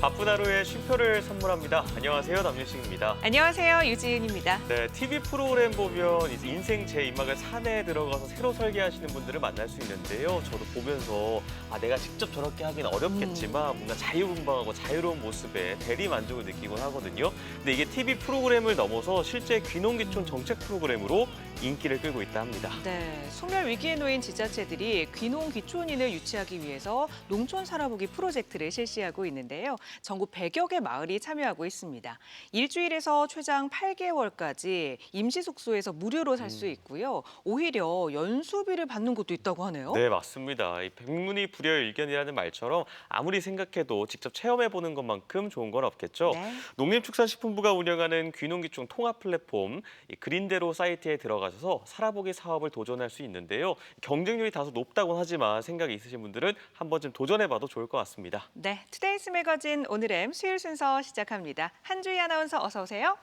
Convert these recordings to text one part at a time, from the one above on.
바쁜 하루에 쉼표를 선물합니다. 안녕하세요, 남윤식입니다. 안녕하세요, 유지은입니다. 네, TV 프로그램 보면 이제 인생 제 인막을 산에 들어가서 새로 설계하시는 분들을 만날 수 있는데요. 저도 보면서 내가 직접 저렇게 하긴 어렵겠지만 뭔가 자유분방하고 자유로운 모습에 대리 만족을 느끼곤 하거든요. 근데 이게 TV 프로그램을 넘어서 실제 귀농귀촌 정책 프로그램으로 인기를 끌고 있다 합니다. 네, 소멸 위기에 놓인 지자체들이 귀농귀촌인을 유치하기 위해서 농촌 살아보기 프로젝트를 실시하고 있는데요. 전국 100여 개 마을이 참여하고 있습니다. 일주일에서 최장 8개월까지 임시 숙소에서 무료로 살 수 있고요. 오히려 연수비를 받는 곳도 있다고 하네요. 네, 맞습니다. 이 백문이 불여일견이라는 말처럼 아무리 생각해도 직접 체험해보는 것만큼 좋은 건 없겠죠. 네. 농림축산식품부가 운영하는 귀농귀촌 통합 플랫폼 그린대로 사이트에 들어가셔서 살아보기 사업을 도전할 수 있는데요. 경쟁률이 다소 높다곤 하지만 생각이 있으신 분들은 한 번쯤 도전해봐도 좋을 것 같습니다. 네, 투데이스 매거진 오늘의 수요일 순서 시작합니다. 한주희 아나운서 어서 오세요.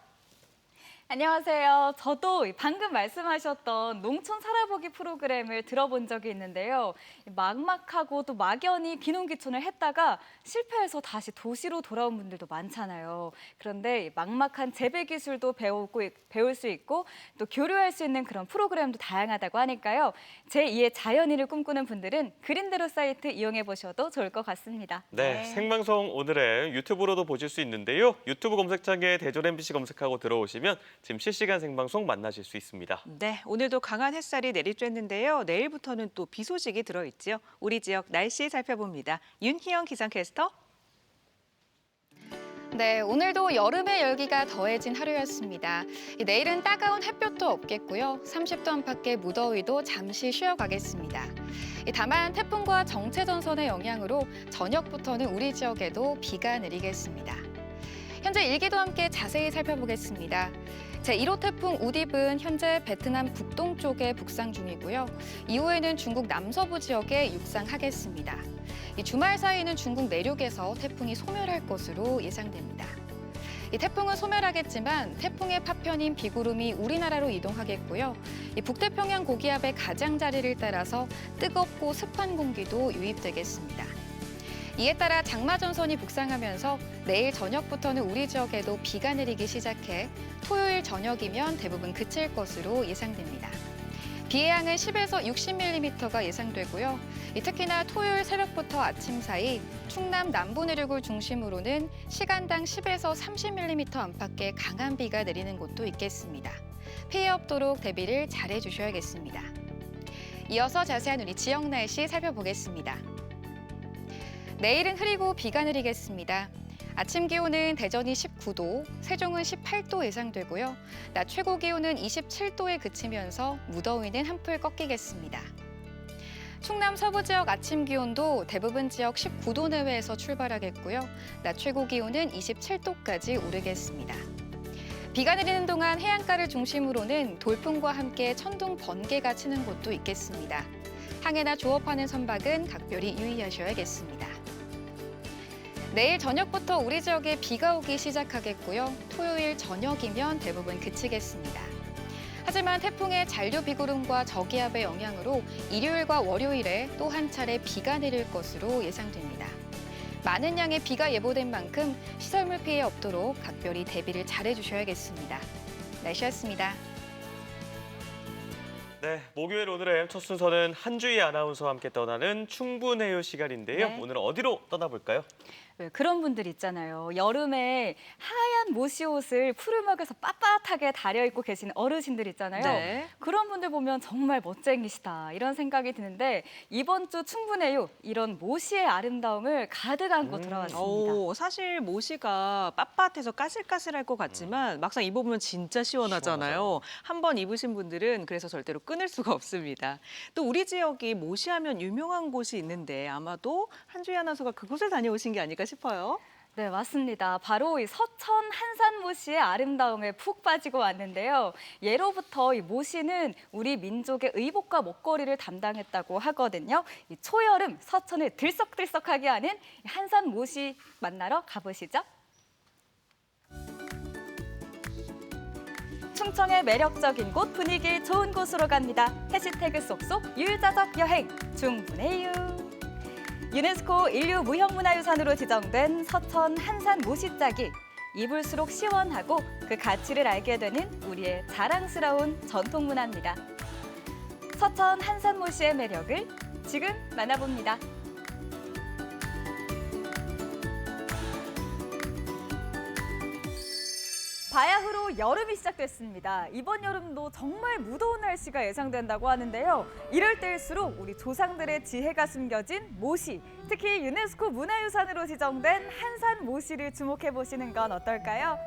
안녕하세요. 저도 방금 말씀하셨던 농촌 살아보기 프로그램을 들어본 적이 있는데요. 막막하고 또 막연히 귀농귀촌을 했다가 실패해서 다시 도시로 돌아온 분들도 많잖아요. 그런데 막막한 재배 기술도 배울 수 있고 또 교류할 수 있는 그런 프로그램도 다양하다고 하니까요. 제2의 자연인을 꿈꾸는 분들은 그린대로 사이트 이용해 보셔도 좋을 것 같습니다. 네, 생방송 오늘은 유튜브로도 보실 수 있는데요. 유튜브 검색창에 대전 MBC 검색하고 들어오시면 지금 실시간 생방송 만나실 수 있습니다. 네, 오늘도 강한 햇살이 내리쬐는데요. 내일부터는 또 비 소식이 들어있죠. 우리 지역 날씨 살펴봅니다. 윤희영 기상캐스터. 네, 오늘도 여름의 열기가 더해진 하루였습니다. 내일은 따가운 햇볕도 없겠고요. 30도 안팎의 무더위도 잠시 쉬어가겠습니다. 다만 태풍과 정체전선의 영향으로 저녁부터는 우리 지역에도 비가 내리겠습니다. 현재 일기도 함께 자세히 살펴보겠습니다. 제1호 태풍 우딥은 현재 베트남 북동쪽에 북상 중이고요. 이후에는 중국 남서부 지역에 육상하겠습니다. 이 주말 사이에는 중국 내륙에서 태풍이 소멸할 것으로 예상됩니다. 이 태풍은 소멸하겠지만 태풍의 파편인 비구름이 우리나라로 이동하겠고요. 이 북태평양 고기압의 가장자리를 따라서 뜨겁고 습한 공기도 유입되겠습니다. 이에 따라 장마전선이 북상하면서 내일 저녁부터는 우리 지역에도 비가 내리기 시작해 토요일 저녁이면 대부분 그칠 것으로 예상됩니다. 비의 양은 10에서 60mm가 예상되고요. 특히나 토요일 새벽부터 아침 사이 충남 남부 내륙을 중심으로는 시간당 10에서 30mm 안팎의 강한 비가 내리는 곳도 있겠습니다. 피해 없도록 대비를 잘해 주셔야겠습니다. 이어서 자세한 우리 지역 날씨 살펴보겠습니다. 내일은 흐리고 비가 내리겠습니다. 아침 기온은 대전이 19도, 세종은 18도 예상되고요. 낮 최고 기온은 27도에 그치면서 무더위는 한풀 꺾이겠습니다. 충남 서부 지역 아침 기온도 대부분 지역 19도 내외에서 출발하겠고요. 낮 최고 기온은 27도까지 오르겠습니다. 비가 내리는 동안 해안가를 중심으로는 돌풍과 함께 천둥 번개가 치는 곳도 있겠습니다. 항해나 조업하는 선박은 각별히 유의하셔야겠습니다. 내일 저녁부터 우리 지역에 비가 오기 시작하겠고요. 토요일 저녁이면 대부분 그치겠습니다. 하지만 태풍의 잔류 비구름과 저기압의 영향으로 일요일과 월요일에 또 한 차례 비가 내릴 것으로 예상됩니다. 많은 양의 비가 예보된 만큼 시설물 피해 없도록 각별히 대비를 잘해 주셔야겠습니다. 날씨였습니다. 네, 목요일 오늘의 첫 순서는 한주희 아나운서와 함께 떠나는 충분해요 시간인데요. 네. 오늘은 어디로 떠나볼까요? 왜 그런 분들 있잖아요. 여름에 하얀 모시옷을 푸르막에서 빳빳하게 다려입고 계신 어르신들 있잖아요. 네. 그런 분들 보면 정말 멋쟁이시다 이런 생각이 드는데 이번 주 충분해요. 이런 모시의 아름다움을 가득 안고 돌아왔습니다. 사실 모시가 빳빳해서 까슬까슬할 것 같지만 막상 입어보면 진짜 시원하잖아요. 한번 입으신 분들은 그래서 절대로 끊을 수가 없습니다. 또 우리 지역이 모시하면 유명한 곳이 있는데 아마도 한주희 아나운서가 그곳을 다녀오신 게 아닐까 싶어요. 네, 맞습니다. 바로 이 서천 한산모시의 아름다움에 푹 빠지고 왔는데요. 예로부터 이 모시는 우리 민족의 의복과 먹거리를 담당했다고 하거든요. 이 초여름 서천을 들썩들썩하게 하는 한산모시 만나러 가보시죠. 충청의 매력적인 곳, 분위기 좋은 곳으로 갑니다. 해시태그 쏙쏙 유자적 여행 충분해요. 유네스코 인류무형문화유산으로 지정된 서천 한산 모시짝이 입을수록 시원하고 그 가치를 알게 되는 우리의 자랑스러운 전통문화입니다. 서천 한산 모시의 매력을 지금 만나봅니다. 바야흐로 여름이 시작됐습니다. 이번 여름도 정말 무더운 날씨가 예상된다고 하는데요. 이럴 때일수록 우리 조상들의 지혜가 숨겨진 모시, 특히 유네스코 문화유산으로 지정된 한산 모시를 주목해 보시는 건 어떨까요?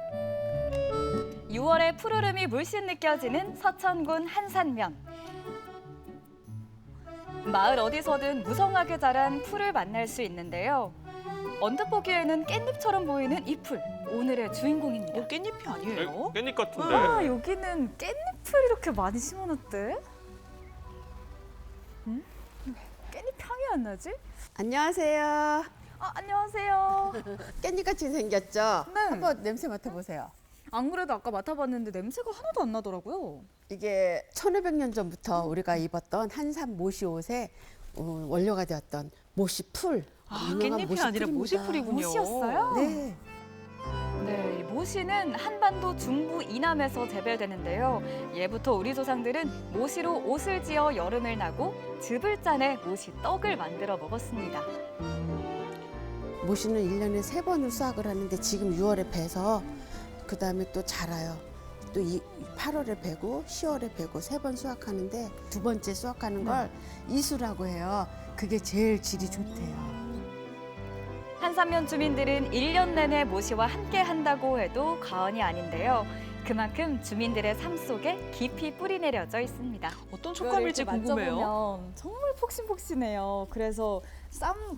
6월의 푸르름이 물씬 느껴지는 서천군 한산면. 마을 어디서든 무성하게 자란 풀을 만날 수 있는데요. 언뜻 보기에는 깻잎처럼 보이는 이 풀, 오늘의 주인공입니다. 깻잎이 아니에요? 깻잎 같은데. 아, 여기는 깻잎을 이렇게 많이 심어놨대? 응? 깻잎 향이 안 나지? 안녕하세요. 안녕하세요. 깻잎같이 생겼죠? 네. 한번 냄새 맡아보세요. 안 그래도 아까 맡아봤는데 냄새가 하나도 안 나더라고요. 이게 1500년 전부터 우리가 입었던 한산 모시 옷의 원료가 되었던 모시풀. 유명한 깻잎이 아니라 모시풀입니다. 모시풀이군요. 모시였어요? 네. 네, 이 모시는 한반도 중부 이남에서 재배되는데요. 예부터 우리 조상들은 모시로 옷을 지어 여름을 나고 즙을 짜내 모시 떡을 만들어 먹었습니다. 모시는 1년에 3번을 수확을 하는데 지금 6월에 베서 그 다음에 또 자라요. 또 8월에 베고 10월에 베고 3번 수확하는데 두 번째 수확하는 걸 이수라고 해요. 그게 제일 질이 좋대요. 한산면 주민들은 1년 내내 모시와 함께 한다고 해도 과언이 아닌데요. 그만큼 주민들의 삶 속에 깊이 뿌리 내려져 있습니다. 어떤 촉감일지 궁금해요. 정말 폭신폭신해요. 그래서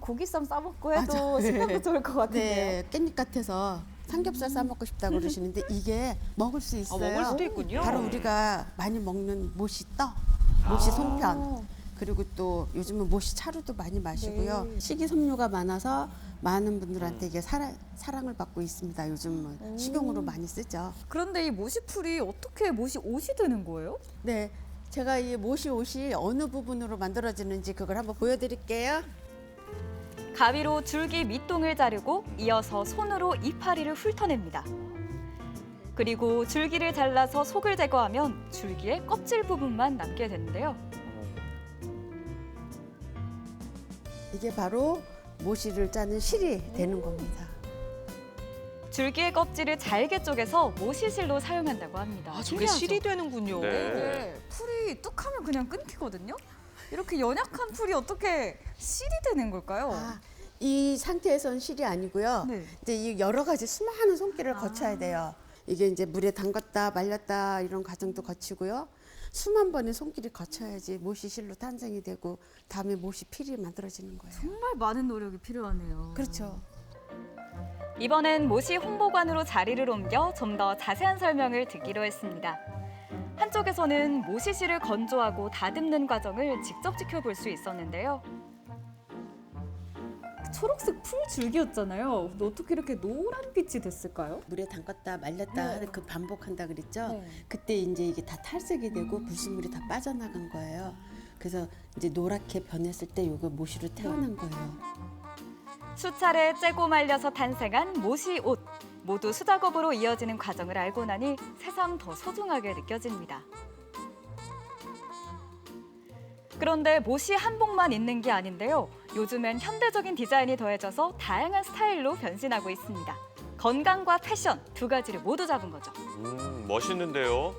고기쌈 싸먹고 해도 식감도 좋을 것 같은데요. 네, 깻잎 같아서 삼겹살 싸 먹고 싶다고 그러시는데 이게 먹을 수 있어요. 먹을 수도 있군요. 바로 우리가 많이 먹는 모시 떡, 모시 송편, 그리고 또 요즘은 모시 차루도 많이 마시고요. 식이섬유가 많아서 많은 분들한테 이게 사랑을 받고 있습니다. 요즘은 식용으로 많이 쓰죠. 그런데 이 모시풀이 어떻게 모시 옷이 되는 거예요? 네, 제가 이 모시 옷이 어느 부분으로 만들어지는지 그걸 한번 보여드릴게요. 가위로 줄기 밑동을 자르고 이어서 손으로 이파리를 훑어냅니다. 그리고 줄기를 잘라서 속을 제거하면 줄기의 껍질 부분만 남게 되는데요. 이게 바로 모시를 짜는 실이 되는 겁니다. 줄기의 껍질을 잘게 쪼개서 모시실로 사용한다고 합니다. 저게 실이 되는군요. 네. 풀이 뚝하면 그냥 끊기거든요. 이렇게 연약한 풀이 어떻게 실이 되는 걸까요? 이 상태에선 실이 아니고요. 네. 이제 이 여러 가지 수많은 손길을 거쳐야 돼요. 이게 이제 물에 담갔다 말렸다 이런 과정도 거치고요. 수만 번의 손길이 거쳐야지 모시실로 탄생이 되고 다음에 모시필이 만들어지는 거예요. 정말 많은 노력이 필요하네요. 그렇죠. 이번엔 모시 홍보관으로 자리를 옮겨 좀 더 자세한 설명을 듣기로 했습니다. 한쪽에서는 모시실을 건조하고 다듬는 과정을 직접 지켜볼 수 있었는데요. 초록색 풀 줄기였잖아요. 근데 어떻게 이렇게 노란 빛이 됐을까요? 물에 담갔다 말렸다 하는 그 반복한다 그랬죠. 네. 그때 이제 이게 다 탈색이 되고 불순물이 다 빠져나간 거예요. 그래서 이제 노랗게 변했을 때 이거 모시로 태어난 거예요. 수차례 째고 말려서 탄생한 모시 옷. 모두 수작업으로 이어지는 과정을 알고 나니 새삼 더 소중하게 느껴집니다. 그런데 모시 한복만 있는 게 아닌데요. 요즘엔 현대적인 디자인이 더해져서 다양한 스타일로 변신하고 있습니다. 건강과 패션 두 가지를 모두 잡은 거죠. 멋있는데요.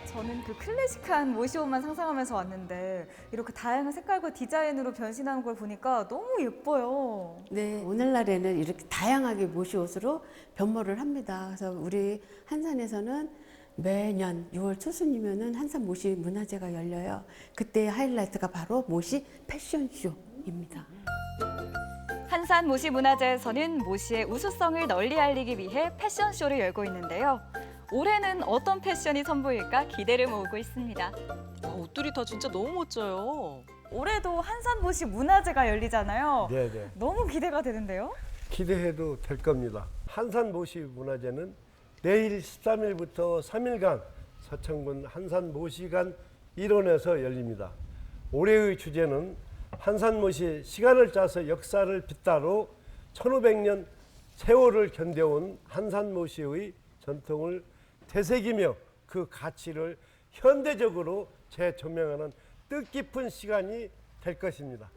저는 그 클래식한 모시 옷만 상상하면서 왔는데 이렇게 다양한 색깔과 디자인으로 변신하는 걸 보니까 너무 예뻐요. 네, 오늘날에는 이렇게 다양하게 모시 옷으로 변모를 합니다. 그래서 우리 한산에서는 매년 6월 초순이면은 한산 모시 문화제가 열려요. 그때 하이라이트가 바로 모시 패션쇼입니다. 한산 모시 문화제에서는 모시의 우수성을 널리 알리기 위해 패션쇼를 열고 있는데요. 올해는 어떤 패션이 선보일까 기대를 모으고 있습니다. 옷들이 다 진짜 너무 멋져요. 올해도 한산 모시 문화제가 열리잖아요. 네네. 너무 기대가 되는데요. 기대해도 될 겁니다. 한산 모시 문화제는 내일 13일부터 3일간 서천군 한산 모시관 일원에서 열립니다. 올해의 주제는 한산못이 시간을 짜서 역사를 빗다로 1500년 세월을 견뎌온 한산못의 전통을 되새기며 그 가치를 현대적으로 재조명하는 뜻깊은 시간이 될 것입니다.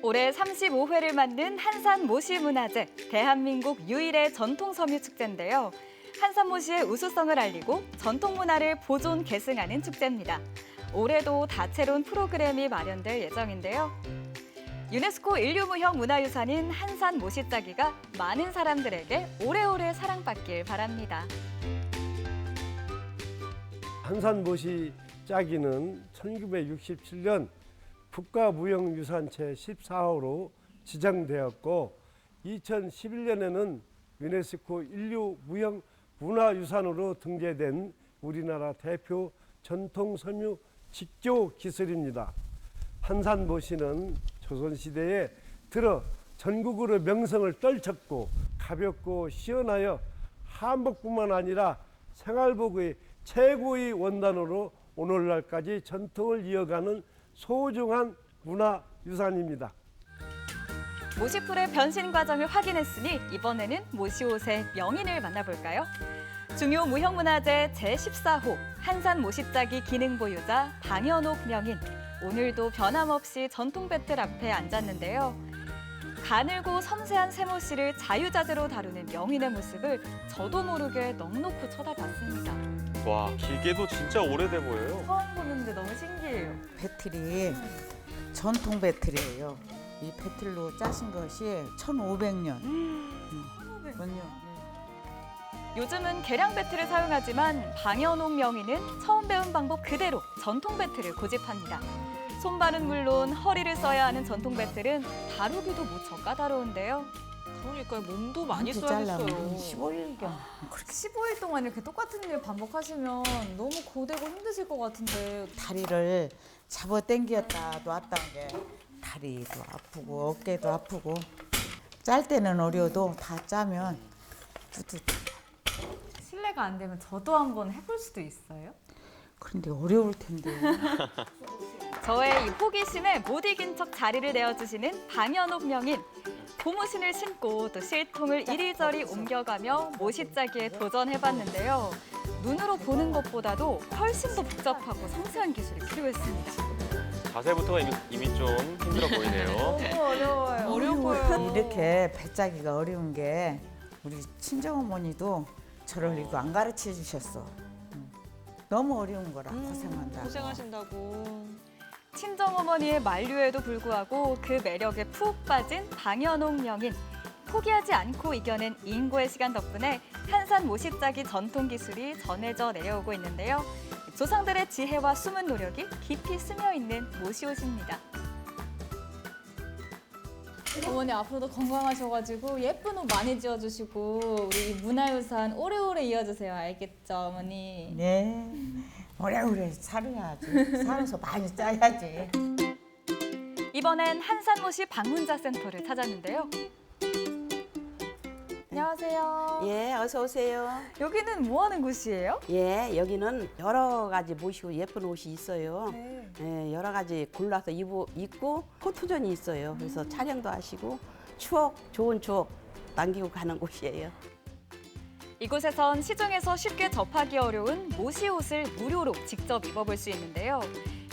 올해 35회를 맞는 한산모시문화제, 대한민국 유일의 전통섬유축제인데요. 한산모시의 우수성을 알리고 전통문화를 보존 계승하는 축제입니다. 올해도 다채로운 프로그램이 마련될 예정인데요. 유네스코 인류무형 문화유산인 한산모시짜기가 많은 사람들에게 오래오래 사랑받길 바랍니다. 한산못이 짜기는 1967년 국가무형유산체 14호로 지정되었고 2011년에는 유네스코 인류무형문화유산으로 등재된 우리나라 대표 전통섬유 직조 기술입니다. 한산못이는 조선시대에 들어 전국으로 명성을 떨쳤고 가볍고 시원하여 한복뿐만 아니라 생활복의 최고의 원단으로 오늘날까지 전통을 이어가는 소중한 문화유산입니다. 모시풀의 변신 과정을 확인했으니 이번에는 모시옷의 명인을 만나볼까요? 중요 무형문화재 제14호 한산모시짜기 기능보유자 방현옥 명인. 오늘도 변함없이 전통 배틀 앞에 앉았는데요. 가늘고 섬세한 쇠모씨를 자유자재로 다루는 명인의 모습을 저도 모르게 넋놓고 쳐다봤습니다. 와, 기계도 진짜 오래돼 보여요. 처음 보는데 너무 신기해요. 배틀이 전통 배틀이에요. 이 배틀로 짜신 것이 1500년. 요즘은 계량 배틀을 사용하지만 방현옥 명인은 처음 배운 방법 그대로 전통 배틀을 고집합니다. 손발은 물론 허리를 써야 하는 전통 배틀은 다루기도 무척 까다로운데요. 그러니까 몸도 많이 이렇게 써야겠어요. 잘라면 15일경. 15일 동안 이렇게 똑같은 일 반복하시면 너무 고되고 힘드실 것 같은데. 다리를 잡아 당겼다 놨다 게 다리도 아프고 어깨도 아프고 짤 때는 어려도 다 짜면 뿌듯. 실례가 안 되면 저도 한번 해볼 수도 있어요? 그런데 어려울 텐데. 저의 이 호기심에 못 이긴 척 자리를 내어주시는 방현옥 명인. 고무신을 신고 또 실통을 이리저리 옮겨가며 모시짜기에 도전해봤는데요. 눈으로 보는 것보다도 훨씬 더 복잡하고 섬세한 기술이 필요했습니다. 자세부터가 이미 좀 힘들어 보이네요. 너무 어려워요. 어려워요. 이렇게 배짜기가 어려운 게 우리 친정어머니도 저를 이거 안 가르쳐 주셨어. 너무 어려운 거라 고생한다. 고생하신다고. 친정어머니의 만류에도 불구하고 그 매력에 푹 빠진 방현옥 명인. 포기하지 않고 이겨낸 인고의 시간 덕분에 한산 모시짜기 전통 기술이 전해져 내려오고 있는데요. 조상들의 지혜와 숨은 노력이 깊이 스며 있는 모시옷입니다. 어머니 앞으로도 건강하셔가지고 예쁜 옷 많이 지어주시고 우리 문화유산 오래오래 이어주세요. 알겠죠, 어머니? 네. 오래오래 살아야지. 살아서 많이 짜야지. 이번엔 한산모시 방문자 센터를 찾았는데요. 안녕하세요. 예, 어서 오세요. 여기는 뭐 하는 곳이에요? 예, 여기는 여러 가지 모시고 예쁜 옷이 있어요. 네. 예, 여러 가지 골라서 입고 포토전이 있어요. 그래서 촬영도 하시고 좋은 추억 남기고 가는 곳이에요. 이곳에선 시중에서 쉽게 접하기 어려운 모시옷을 무료로 직접 입어볼 수 있는데요.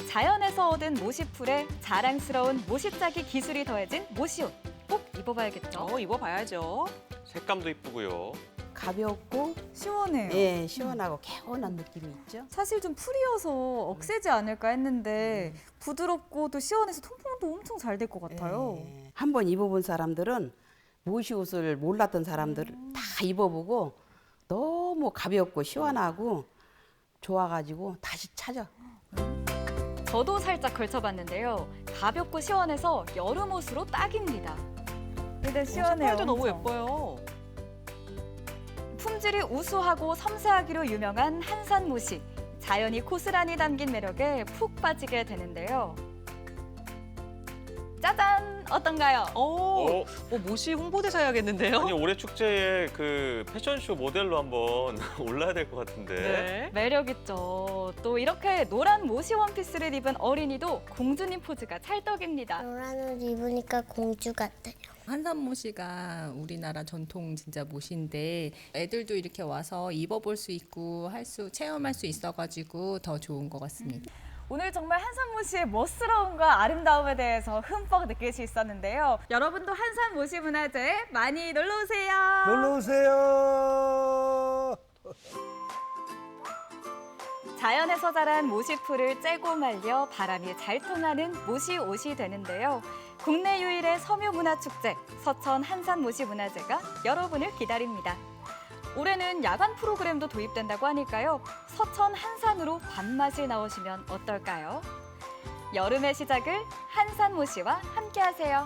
자연에서 얻은 모시풀에 자랑스러운 모시짜기 기술이 더해진 모시옷. 꼭 입어봐야겠죠? 입어봐야죠. 색감도 이쁘고요. 가볍고 시원해요. 예, 시원하고 개운한 느낌이 있죠. 사실 좀 풀이어서 억세지 않을까 했는데 부드럽고 또 시원해서 통풍도 엄청 잘 될 것 같아요. 예. 한번 입어본 사람들은 모시옷을 몰랐던 사람들 다 입어보고 너무 가볍고 시원하고 좋아가지고 다시 찾아. 저도 살짝 걸쳐봤는데요. 가볍고 시원해서 여름 옷으로 딱입니다. 근데 시원해요. 색깔도 너무 엄청. 예뻐요. 품질이 우수하고 섬세하기로 유명한 한산모시. 자연이 고스란히 담긴 매력에 푹 빠지게 되는데요. 짜잔! 어떤가요? 모시 홍보대사 해야겠는데요? 아니 올해 축제에 그 패션쇼 모델로 한번 올라야 될 것 같은데. 네. 매력 있죠. 또 이렇게 노란 모시 원피스를 입은 어린이도 공주님 포즈가 찰떡입니다. 노란 옷 입으니까 공주 같아요. 한산모시가 우리나라 전통 진짜 모시인데 애들도 이렇게 와서 입어볼 수 있고 체험할 수 있어가지고 더 좋은 것 같습니다. 오늘 정말 한산모시의 멋스러움과 아름다움에 대해서 흠뻑 느낄 수 있었는데요. 여러분도 한산모시 문화제 많이 놀러 오세요. 놀러 오세요. 자연에서 자란 모시풀을 째고 말려 바람이 잘 통하는 모시옷이 되는데요. 국내 유일의 섬유문화축제 서천 한산모시문화제가 여러분을 기다립니다. 올해는 야간 프로그램도 도입된다고 하니까요. 서천 한산으로 밤맛을 나오시면 어떨까요? 여름의 시작을 한산모시와 함께하세요.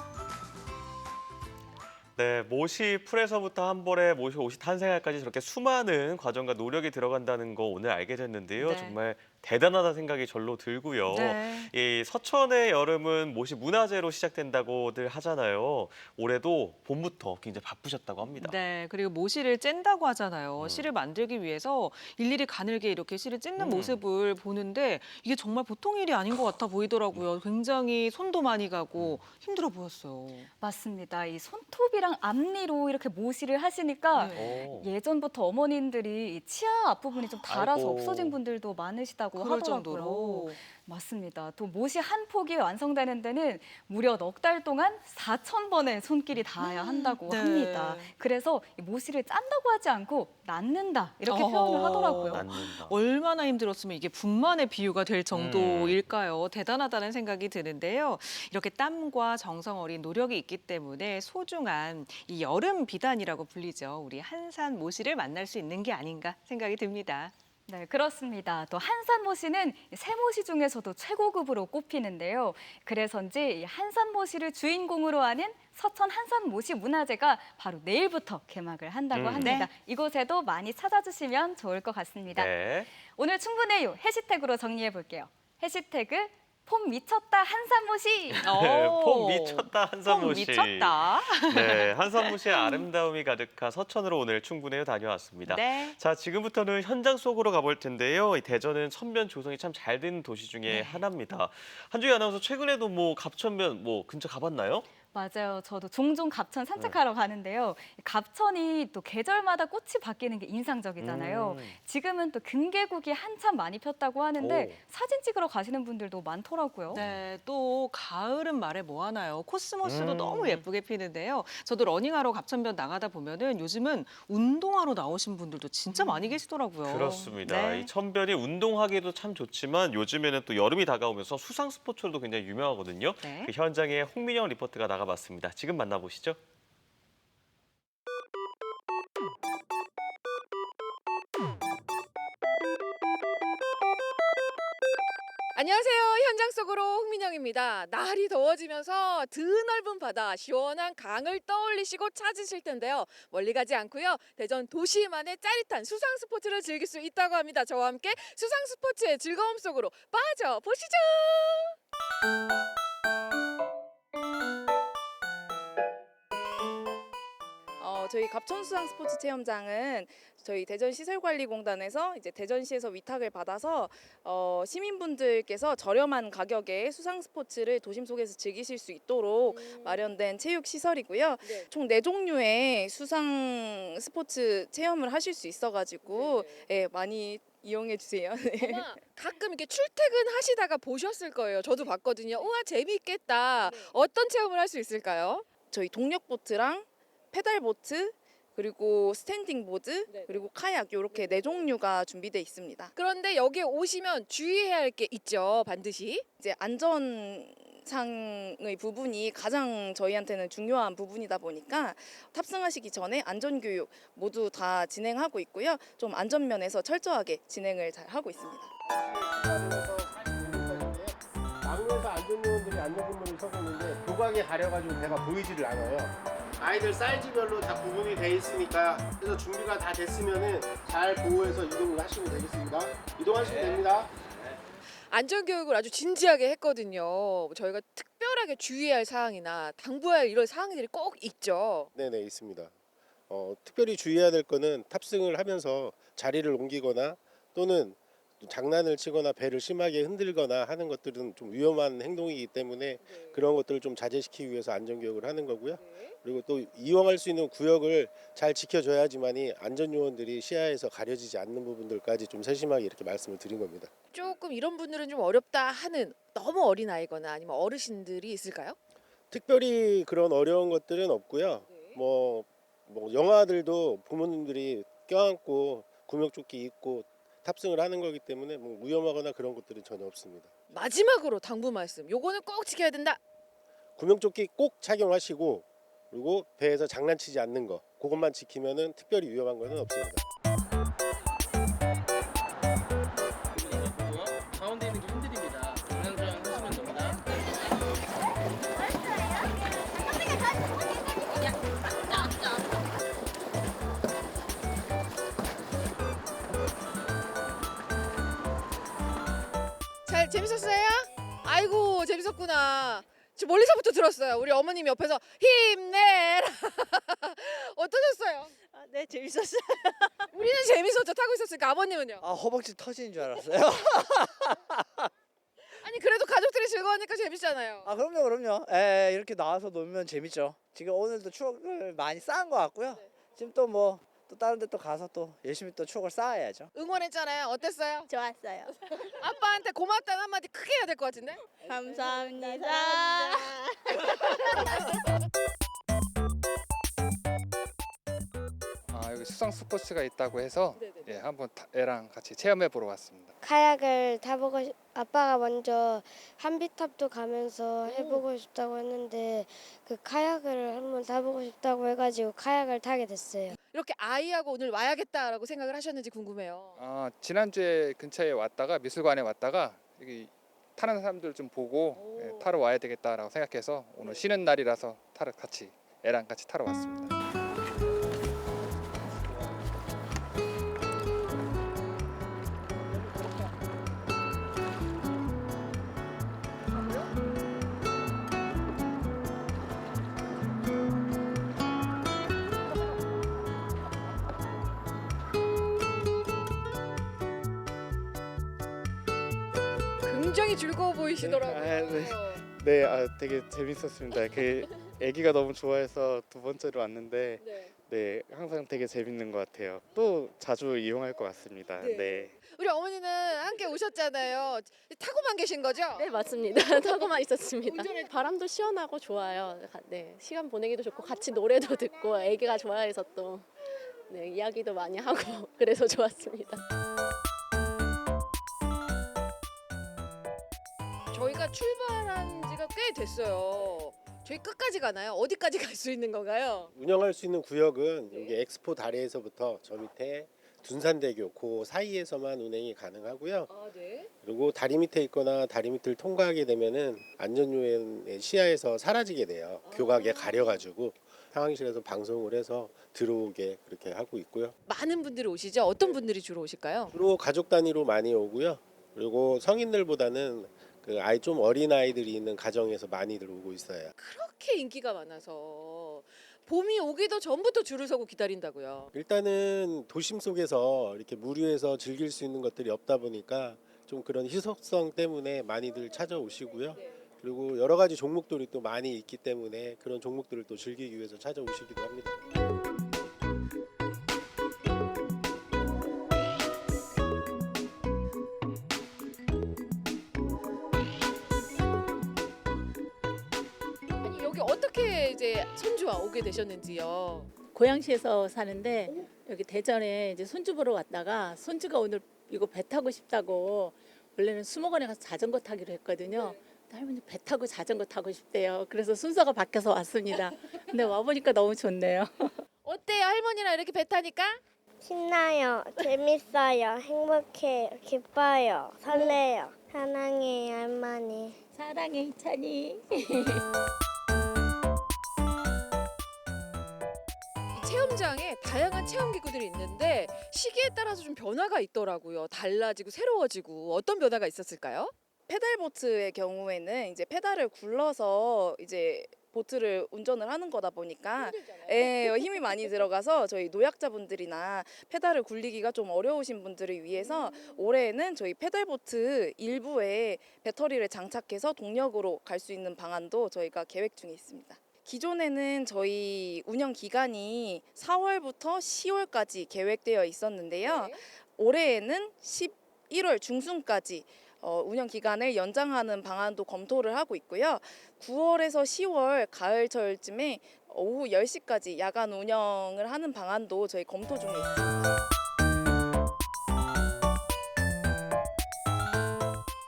네, 모시 풀에서부터 한 벌에 모시 옷이 탄생할까지 저렇게 수많은 과정과 노력이 들어간다는 거 오늘 알게 됐는데요. 네. 정말 대단하다는 생각이 절로 들고요. 네. 이 서천의 여름은 모시 문화제로 시작된다고들 하잖아요. 올해도 봄부터 굉장히 바쁘셨다고 합니다. 네, 그리고 모시를 찐다고 하잖아요. 실을 만들기 위해서 일일이 가늘게 이렇게 실을 찢는 모습을 보는데 이게 정말 보통 일이 아닌 것 같아 보이더라고요. 굉장히 손도 많이 가고 힘들어 보였어요. 맞습니다. 이 손톱이랑 앞니로 이렇게 모시를 하시니까 네. 예전부터 어머님들이 이 치아 앞부분이 좀 닳아서 아이고. 없어진 분들도 많으시다고 그럴 하더라고요. 정도로. 맞습니다. 또 모시 한 폭이 완성되는 데는 무려 넉 달 동안 4,000번의 손길이 닿아야 한다고 네. 합니다. 그래서 이 모시를 짠다고 하지 않고 낳는다 이렇게 표현을 하더라고요. 낳는다. 얼마나 힘들었으면 이게 분만의 비유가 될 정도일까요? 대단하다는 생각이 드는데요. 이렇게 땀과 정성 어린 노력이 있기 때문에 소중한 이 여름 비단이라고 불리죠. 우리 한산 모시를 만날 수 있는 게 아닌가 생각이 듭니다. 네, 그렇습니다. 또 한산모시는 새모시 중에서도 최고급으로 꼽히는데요. 그래서인지 이 한산모시를 주인공으로 하는 서천 한산모시 문화제가 바로 내일부터 개막을 한다고 합니다. 네. 이곳에도 많이 찾아주시면 좋을 것 같습니다. 네. 오늘 충분해요 해시태그로 정리해 볼게요. 해시태그 폼 미쳤다 한산모시. 네, 폼 미쳤다 한산모시. 폼 미쳤다. 네, 한산모시의 아름다움이 가득한 서천으로 오늘 충분해요 다녀왔습니다. 네. 자, 지금부터는 현장 속으로 가볼 텐데요. 이 대전은 선변 조성이 참 잘 된 도시 중에 하나입니다. 한주희 아나운서 최근에도 뭐 갑천변 근처 가봤나요? 맞아요. 저도 종종 갑천 산책하러 가는데요. 갑천이 또 계절마다 꽃이 바뀌는 게 인상적이잖아요. 지금은 또 금계국이 한참 많이 폈다고 하는데 오. 사진 찍으러 가시는 분들도 많더라고요. 네, 또 가을은 말해 뭐하나요? 코스모스도 너무 예쁘게 피는데요. 저도 러닝하러 갑천변 나가다 보면은 요즘은 운동하러 나오신 분들도 진짜 많이 계시더라고요. 그렇습니다. 네. 이 천변이 운동하기도 참 좋지만 요즘에는 또 여름이 다가오면서 수상 스포츠로도 굉장히 유명하거든요. 네. 그 현장에 홍민영 리포터가 나가봤습니다. 지금 만나보시죠. 안녕하세요. 현장 속으로 홍민영입니다. 날이 더워지면서 드넓은 바다, 시원한 강을 떠올리시고 찾으실 텐데요. 멀리 가지 않고요. 대전 도시만의 짜릿한 수상 스포츠를 즐길 수 있다고 합니다. 저와 함께 수상 스포츠의 즐거움 속으로 빠져보시죠. 저희 갑천수상 스포츠 체험장은 저희 대전시설관리공단에서 이제 대전시에서 위탁을 받아서 시민분들께서 저렴한 가격에 수상 스포츠를 도심 속에서 즐기실 수 있도록 마련된 체육 시설이고요. 네. 총 4종류의 수상 스포츠 체험을 하실 수 있어가지고 예, 많이 이용해 주세요. 네. 아마 가끔 이렇게 출퇴근하시다가 보셨을 거예요. 저도 봤거든요. 우와 재미있겠다. 어떤 체험을 할 수 있을까요? 저희 동력보트랑 페달보트 그리고 스탠딩 보드 네. 그리고 카약 이렇게 4종류가 준비되어 있습니다. 그런데 여기에 오시면 주의해야 할 게 있죠. 반드시. 이제 안전상의 부분이 가장 저희한테는 중요한 부분이다 보니까 탑승하시기 전에 안전교육 모두 다 진행하고 있고요. 좀 안전면에서 철저하게 진행을 잘 하고 있습니다. 나무에서 안전요원들이 안전분들이 서고 있는데 조각에 가려가지고 배가 보이지를 않아요. 아이들 사이즈별로 다 구분이 돼 있으니까 그래서 준비가 다 됐으면은 잘 보호해서 이동을 하시면 되겠습니다. 이동하시면 됩니다. 안전교육을 아주 진지하게 했거든요. 저희가 특별하게 주의해야 할 사항이나 당부해야 할 이런 사항들이 꼭 있죠. 네네 있습니다. 특별히 주의해야 될 거는 탑승을 하면서 자리를 옮기거나 또는 장난을 치거나 배를 심하게 흔들거나 하는 것들은 좀 위험한 행동이기 때문에 그런 것들을 좀 자제시키기 위해서 안전교육을 하는 거고요. 그리고 또 이용할 수 있는 구역을 잘 지켜줘야지만이 안전요원들이 시야에서 가려지지 않는 부분들까지 좀 세심하게 이렇게 말씀을 드린 겁니다. 조금 이런 분들은 좀 어렵다 하는 너무 어린 아이거나 아니면 어르신들이 있을까요? 특별히 그런 어려운 것들은 없고요. 뭐 영화들도 부모님들이 껴안고 구명조끼 입고 탑승을 하는 거기 때문에 뭐 위험하거나 그런 것들은 전혀 없습니다. 마지막으로 당부 말씀. 요거는 꼭 지켜야 된다. 구명조끼 꼭 착용하시고 그리고 배에서 장난치지 않는 거 그것만 지키면은 특별히 위험한 거는 없습니다. 가운데 있는 게 흔들립니다. 조용조용 하시면 됩니다. 잘 재밌었어요? 아이고 재밌었구나. 저 멀리서부터 들었어요. 우리 어머님 옆에서 힘내라. 어떠셨어요? 네, 재밌었어요. 우리는 재밌었죠. 타고 있었으니까. 아버님은요? 허벅지 터지는 줄 알았어요. 아니 그래도 가족들이 즐거우니까 재밌잖아요. 그럼요. 이렇게 나와서 놀면 재밌죠. 지금 오늘도 추억을 많이 쌓은 것 같고요. 지금 또 다른 데 또 가서 또 열심히 또 추억을 쌓아야죠. 응원했잖아요. 어땠어요? 좋았어요. 아빠한테 고맙다는 한마디 크게 해야 될 것 같은데? 감사합니다. 여기 수상 스포츠가 있다고 해서 한번 애랑 같이 체험해 보러 왔습니다. 카약을 타보고 아빠가 먼저 한비탑도 가면서 해보고 싶다고 했는데 그 카약을 한번 타보고 싶다고 해가지고 카약을 타게 됐어요. 이렇게 아이하고 오늘 와야겠다라고 생각을 하셨는지 궁금해요. 지난주에 근처에 왔다가 미술관에 왔다가 여기 타는 사람들 좀 보고 타러 와야 되겠다라고 생각해서 오늘 쉬는 날이라서 같이 애랑 같이 타러 왔습니다. 굉장히 즐거워 보이시더라고요. 네, 되게 재밌었습니다. 아기가 너무 좋아해서 두 번째로 왔는데 네, 항상 되게 재밌는 것 같아요. 또 자주 이용할 것 같습니다. 네. 우리 어머니는 함께 오셨잖아요. 타고만 계신 거죠? 네, 맞습니다. 타고만 있었습니다. 바람도 시원하고 좋아요. 네, 시간 보내기도 좋고 같이 노래도 듣고 아기가 좋아해서 또 이야기도 많이 하고 그래서 좋았습니다. 저희가 출발한 지가 꽤 됐어요. 저희 끝까지 가나요? 어디까지 갈 수 있는 건가요? 운영할 수 있는 구역은 여기 엑스포 다리에서부터 저 밑에 둔산대교 그 사이에서만 운행이 가능하고요. 그리고 다리 밑에 있거나 다리 밑을 통과하게 되면은 안전요원의 시야에서 사라지게 돼요. 교각에 가려가지고 상황실에서 방송을 해서 들어오게 그렇게 하고 있고요. 많은 분들이 오시죠? 어떤 분들이 주로 오실까요? 주로 가족 단위로 많이 오고요. 그리고 성인들보다는 그 아이 좀 어린 아이들이 있는 가정에서 많이들 오고 있어요. 그렇게 인기가 많아서 봄이 오기도 전부터 줄을 서고 기다린다고요. 일단은 도심 속에서 이렇게 물 위에서 즐길 수 있는 것들이 없다 보니까 좀 그런 희소성 때문에 많이들 찾아오시고요. 그리고 여러 가지 종목들이 또 많이 있기 때문에 그런 종목들을 또 즐기기 위해서 찾아오시기도 합니다. 아니 여기 어떻게 이제 손주와 오게 되셨는지요? 고양시에서 사는데 여기 대전에 이제 손주 보러 왔다가 손주가 오늘 이거 배 타고 싶다고 원래는 수목원에 가서 자전거 타기로 했거든요. 할머니 배 타고 자전거 타고 싶대요. 그래서 순서가 바뀌어서 왔습니다. 근데 와보니까 너무 좋네요. 어때요? 할머니랑 이렇게 배 타니까? 신나요. 재밌어요. 행복해요. 기뻐요. 설레요. 사랑해요, 할머니. 사랑해, 이찬이. 체험장에 다양한 체험 기구들이 있는데 시기에 따라서 좀 변화가 있더라고요. 달라지고 새로워지고 어떤 변화가 있었을까요? 페달보트의 경우에는 이제 페달을 굴러서 이제 보트를 운전을 하는 거다 보니까 힘이 많이 들어가서 저희 노약자분들이나 페달을 굴리기가 좀 어려우신 분들을 위해서 올해에는 저희 페달보트 일부에 배터리를 장착해서 동력으로 갈 수 있는 방안도 저희가 계획 중에 있습니다. 기존에는 저희 운영 기간이 4월부터 10월까지 계획되어 있었는데요. 올해에는 11월 중순까지 운영 기간을 연장하는 방안도 검토를 하고 있고요. 9월에서 10월 가을철쯤에 오후 10시까지 야간 운영을 하는 방안도 저희 검토 중에 있습니다.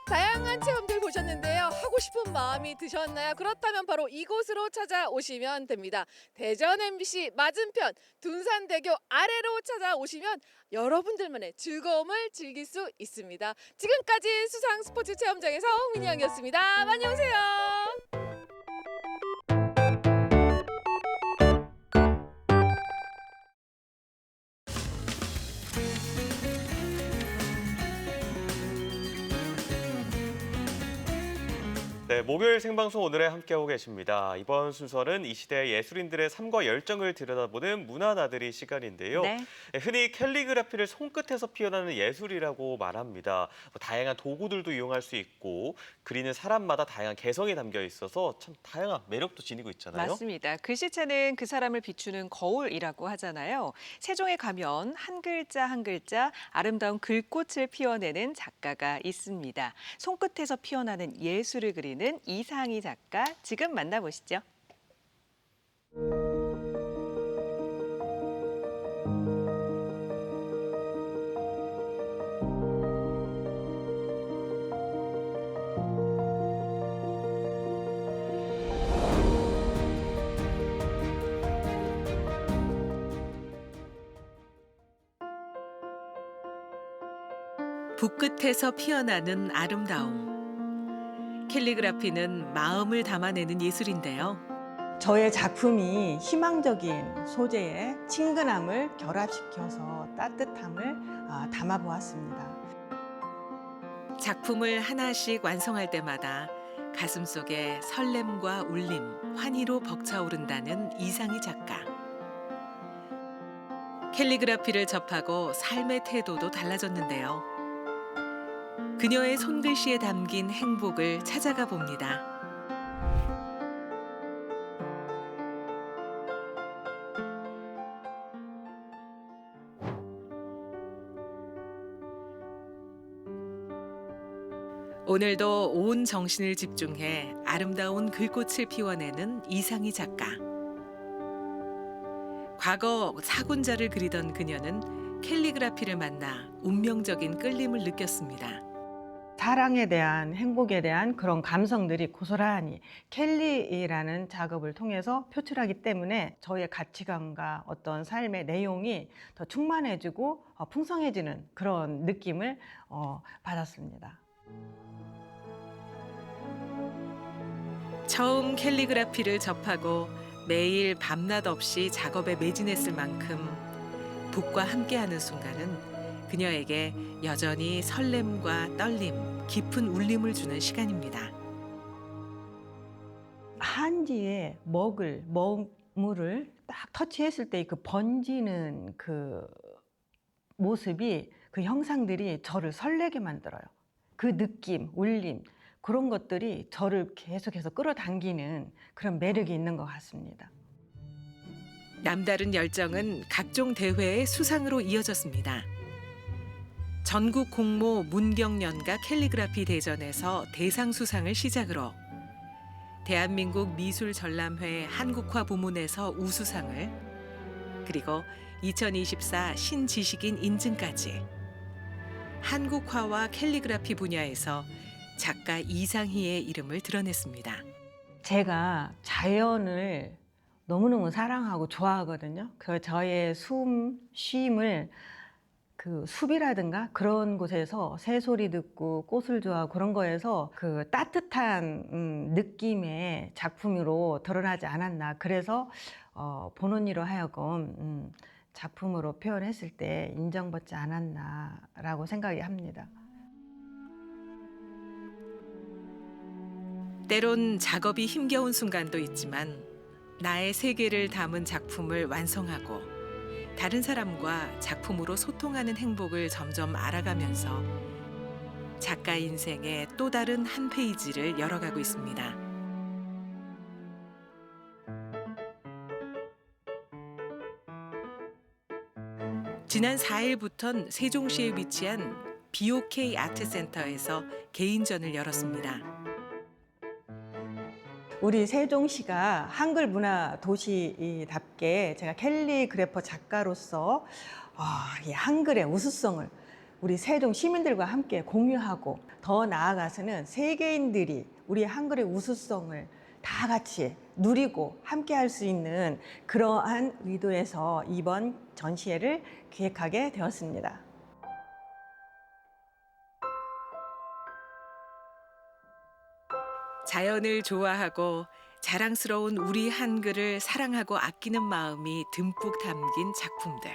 다양한 체험들 보셨는데요. 하고 싶은 마음이 드셨나요? 그렇다면 바로 이곳으로 찾아오시면 됩니다. 대전 MBC 맞은편 둔산대교 아래로 찾아오시면 여러분들만의 즐거움을 즐길 수 있습니다. 지금까지 수상 스포츠 체험장에서 홍민희 양이었습니다. 많이 오세요. 네, 목요일 생방송 오늘에 함께하고 계십니다. 이번 순서는 이 시대의 예술인들의 삶과 열정을 들여다보는 문화나들이 시간인데요. 네. 흔히 캘리그라피를 손끝에서 피어나는 예술이라고 말합니다. 다양한 도구들도 이용할 수 있고 그리는 사람마다 다양한 개성이 담겨 있어서 참 다양한 매력도 지니고 있잖아요. 맞습니다. 글씨체는 그 사람을 비추는 거울이라고 하잖아요. 세종에 가면 한 글자 한 글자 아름다운 글꽃을 피워내는 작가가 있습니다. 손끝에서 피어나는 예술을 그리는 이상희 작가, 지금 만나보시죠. 붓끝에서 피어나는 아름다움. 캘리그라피는 마음을 담아내는 예술인데요. 저의 작품이 희망적인 소재에 친근함을 결합시켜서 따뜻함을 담아보았습니다. 작품을 하나씩 완성할 때마다 가슴속에 설렘과 울림, 환희로 벅차오른다는 이상희 작가. 캘리그라피를 접하고 삶의 태도도 달라졌는데요. 그녀의 손글씨에 담긴 행복을 찾아가 봅니다. 오늘도 온 정신을 집중해 아름다운 글꽃을 피워내는 이상희 작가. 과거 사군자를 그리던 그녀는 캘리그라피를 만나 운명적인 끌림을 느꼈습니다. 사랑에 대한, 행복에 대한 그런 감성들이 고스란히 캘리라는 작업을 통해서 표출하기 때문에 저의 가치관과 어떤 삶의 내용이 더 충만해지고 풍성해지는 그런 느낌을 받았습니다. 처음 캘리그라피를 접하고 매일 밤낮 없이 작업에 매진했을 만큼 붓과 함께하는 순간은 그녀에게 여전히 설렘과 떨림, 깊은 울림을 주는 시간입니다. 한지에 먹물을 딱 터치했을 때 그 번지는 그 모습이, 그 형상들이 저를 설레게 만들어요. 그 느낌, 울림, 그런 것들이 저를 계속해서 끌어당기는 그런 매력이 있는 것 같습니다. 남다른 열정은 각종 대회의 수상으로 이어졌습니다. 전국 공모 문경연가 캘리그라피 대전에서 대상 수상을 시작으로 대한민국 미술전람회 한국화 부문에서 우수상을, 그리고 2024 신지식인 인증까지 한국화와 캘리그라피 분야에서 작가 이상희의 이름을 드러냈습니다. 제가 자연을 너무너무 사랑하고 좋아하거든요. 그 저의 쉼을 그 숲이라든가 그런 곳에서 새소리 듣고 꽃을 좋아하고 그런 거에서 그 따뜻한 느낌의 작품으로 드러나지 않았나. 그래서 본언니로 하여금 작품으로 표현했을 때 인정받지 않았나라고 생각이 합니다. 때론 작업이 힘겨운 순간도 있지만 나의 세계를 담은 작품을 완성하고 다른 사람과 작품으로 소통하는 행복을 점점 알아가면서 작가 인생의 또 다른 한 페이지를 열어가고 있습니다. 지난 4일부턴 세종시에 위치한 BOK 아트센터에서 개인전을 열었습니다. 우리 세종시가 한글 문화 도시답게 제가 캘리그래퍼 작가로서 이 한글의 우수성을 우리 세종 시민들과 함께 공유하고 더 나아가서는 세계인들이 우리 한글의 우수성을 다 같이 누리고 함께 할 수 있는 그러한 의도에서 이번 전시회를 기획하게 되었습니다. 자연을 좋아하고 자랑스러운 우리 한글을 사랑하고 아끼는 마음이 듬뿍 담긴 작품들.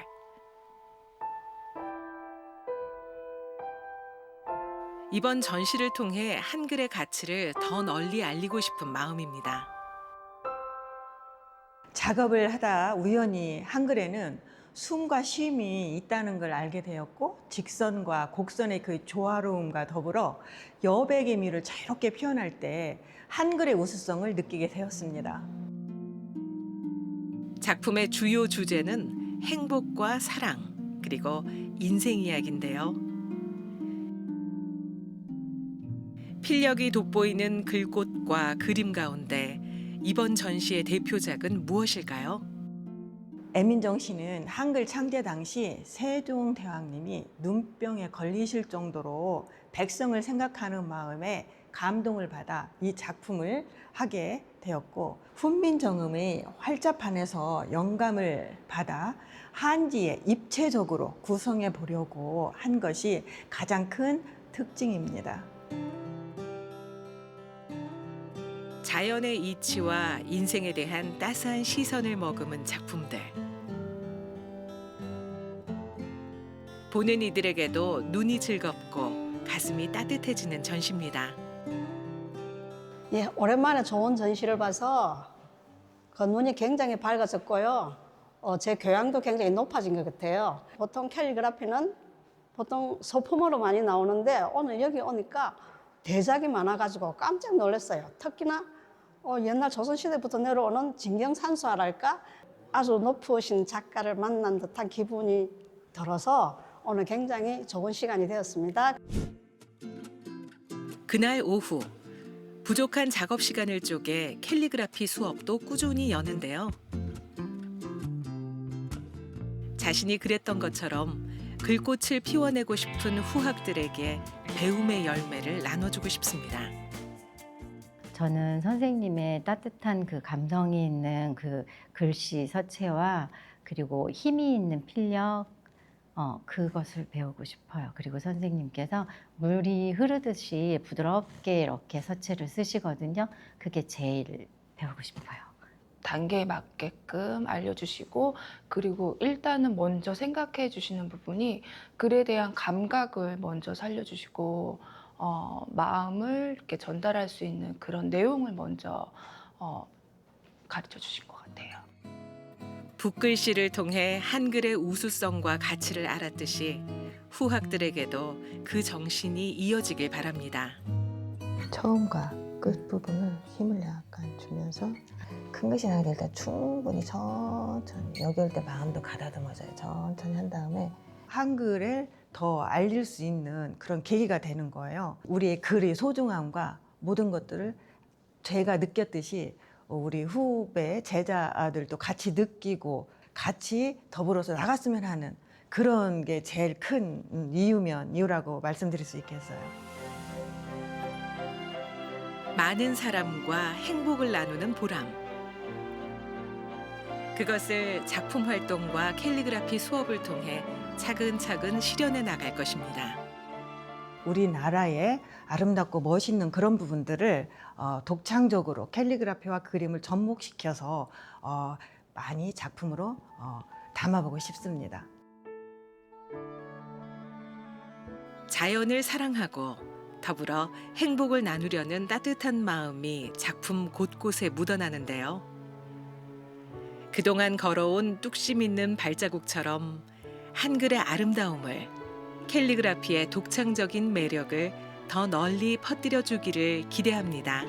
이번 전시를 통해 한글의 가치를 더 널리 알리고 싶은 마음입니다. 작업을 하다 우연히 한글에는 숨과 쉼이 있다는 걸 알게 되었고 직선과 곡선의 그 조화로움과 더불어 여백의 미를 자유롭게 표현할 때 한글의 우수성을 느끼게 되었습니다. 작품의 주요 주제는 행복과 사랑, 그리고 인생 이야기인데요. 필력이 돋보이는 글꽃과 그림 가운데 이번 전시의 대표작은 무엇일까요? 애민정 씨는 한글 창제 당시 세종대왕님이 눈병에 걸리실 정도로 백성을 생각하는 마음에 감동을 받아 이 작품을 하게 되었고 훈민정음의 활자판에서 영감을 받아 한지에 입체적으로 구성해 보려고 한 것이 가장 큰 특징입니다. 자연의 이치와 인생에 대한 따스한 시선을 머금은 작품들. 보는 이들에게도 눈이 즐겁고 가슴이 따뜻해지는 전시입니다. 예, 오랜만에 좋은 전시를 봐서 그 눈이 굉장히 밝아졌고요. 제 교양도 굉장히 높아진 것 같아요. 보통 캘리그라피는 보통 소품으로 많이 나오는데 오늘 여기 오니까 대작이 많아가지고 깜짝 놀랐어요. 특히나 옛날 조선시대부터 내려오는 진경산수화랄까 아주 높으신 작가를 만난 듯한 기분이 들어서 오늘 굉장히 좋은 시간이 되었습니다. 그날 오후 부족한 작업 시간을 쪼개 캘리그라피 수업도 꾸준히 여는데요. 자신이 그랬던 것처럼 글꽃을 피워내고 싶은 후학들에게 배움의 열매를 나눠주고 싶습니다. 저는 선생님의 따뜻한 그 감성이 있는 그 글씨 서체와 그리고 힘이 있는 필력 그것을 배우고 싶어요. 그리고 선생님께서 물이 흐르듯이 부드럽게 이렇게 서체를 쓰시거든요. 그게 제일 배우고 싶어요. 단계에 맞게끔 알려주시고 그리고 일단은 먼저 생각해 주시는 부분이 글에 대한 감각을 먼저 살려주시고 마음을 이렇게 전달할 수 있는 그런 내용을 먼저 가르쳐 주신 것 같아요. 붓글씨를 통해 한글의 우수성과 가치를 알았듯이 후학들에게도 그 정신이 이어지길 바랍니다. 처음과 끝부분을 힘을 약간 주면서 큰 글씨 나게 될 때 충분히 천천히 여기 올 때 마음도 가다듬어져요. 천천히 한 다음에 한글을 더 알릴 수 있는 그런 계기가 되는 거예요. 우리의 글의 소중함과 모든 것들을 제가 느꼈듯이 우리 후배 제자들도 같이 느끼고 같이 더불어서 나갔으면 하는 그런 게 제일 큰 이유라고 말씀드릴 수 있겠어요. 많은 사람과 행복을 나누는 보람. 그것을 작품 활동과 캘리그라피 수업을 통해 차근차근 실현해 나갈 것입니다. 우리나라의 아름답고 멋있는 그런 부분들을 독창적으로 캘리그라피와 그림을 접목시켜서 많이 작품으로 담아보고 싶습니다. 자연을 사랑하고 더불어 행복을 나누려는 따뜻한 마음이 작품 곳곳에 묻어나는데요. 그동안 걸어온 뚝심 있는 발자국처럼 한글의 아름다움을, 캘리그라피의 독창적인 매력을 더 널리 퍼뜨려 주기를 기대합니다.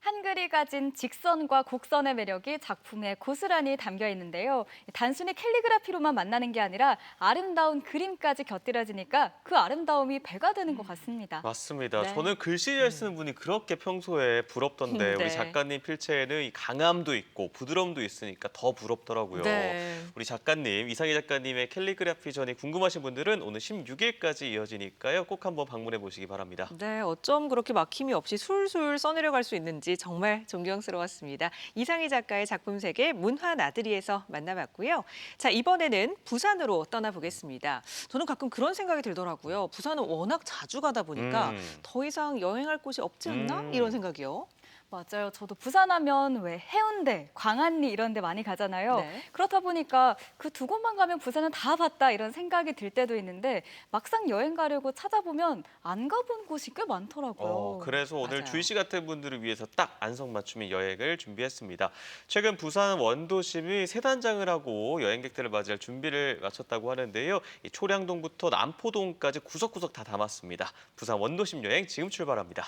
한글이 가진 직선과 곡선의 매력이 작품에 고스란히 담겨 있는데요. 단순히 캘리그라피로만 만나는 게 아니라 아름다운 그림까지 곁들여지니까 그 아름다움이 배가 되는 것 같습니다. 맞습니다. 네. 저는 글씨 잘 쓰는 분이 그렇게 평소에 부럽던데 네. 우리 작가님 필체에는 이 강함도 있고 부드러움도 있으니까 더 부럽더라고요. 네. 우리 작가님, 이상희 작가님의 캘리그라피 전이 궁금하신 분들은 오늘 16일까지 이어지니까요. 꼭 한번 방문해 보시기 바랍니다. 네, 어쩜 그렇게 막힘이 없이 술술 써내려갈 수 있는지 정말 존경스러웠습니다. 이상희 작가의 작품 세계 문화 나들이에서 만나봤고요. 자, 이번에는 부산으로 떠나보겠습니다. 저는 가끔 그런 생각이 들더라고요. 부산은 워낙 자주 가다 보니까 더 이상 여행할 곳이 없지 않나? 이런 생각이요. 맞아요. 저도 부산하면 왜 해운대, 광안리 이런 데 많이 가잖아요. 네. 그렇다 보니까 그 두 곳만 가면 부산은 다 봤다 이런 생각이 들 때도 있는데 막상 여행 가려고 찾아보면 안 가본 곳이 꽤 많더라고요. 그래서 오늘 맞아요. 주희 씨 같은 분들을 위해서 딱 안성맞춤인 여행을 준비했습니다. 최근 부산 원도심이 새 단장을 하고 여행객들을 맞이할 준비를 마쳤다고 하는데요. 이 초량동부터 남포동까지 구석구석 다 담았습니다. 부산 원도심 여행 지금 출발합니다.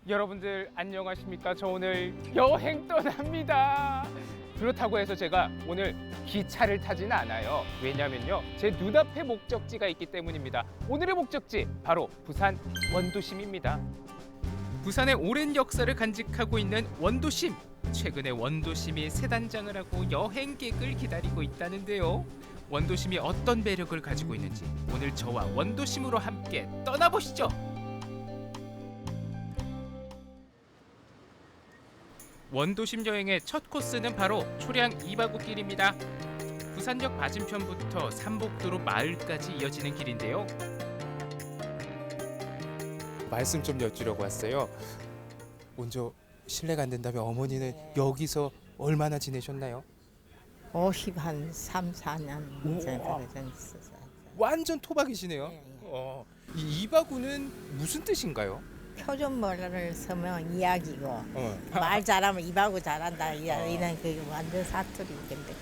여러분들 안녕하십니까? 저 오늘 여행 떠납니다. 그렇다고 해서 제가 오늘 기차를 타지는 않아요. 왜냐면요, 제 눈앞에 목적지가 있기 때문입니다. 오늘의 목적지 바로 부산 원도심입니다. 부산의 오랜 역사를 간직하고 있는 원도심. 최근에 원도심이 새 단장을 하고 여행객을 기다리고 있다는데요. 원도심이 어떤 매력을 가지고 있는지 오늘 저와 원도심으로 함께 떠나보시죠. 원도심 여행의 첫 코스는 바로 초량 이바구길입니다. 부산역 맞은편부터 삼복도로 마을까지 이어지는 길인데요. 말씀 좀 여쭈려고 왔어요. 먼저 실례가 안 된다면 어머니는 여기서 얼마나 지내셨나요? 50한 3, 4년 전에 있었어요. 완전 토박이시네요. 이 이바구는 무슨 뜻인가요? 표준말을 쓰면 이야기고 말 잘하면 이바구 잘한다 이런 그 완전 사투리인데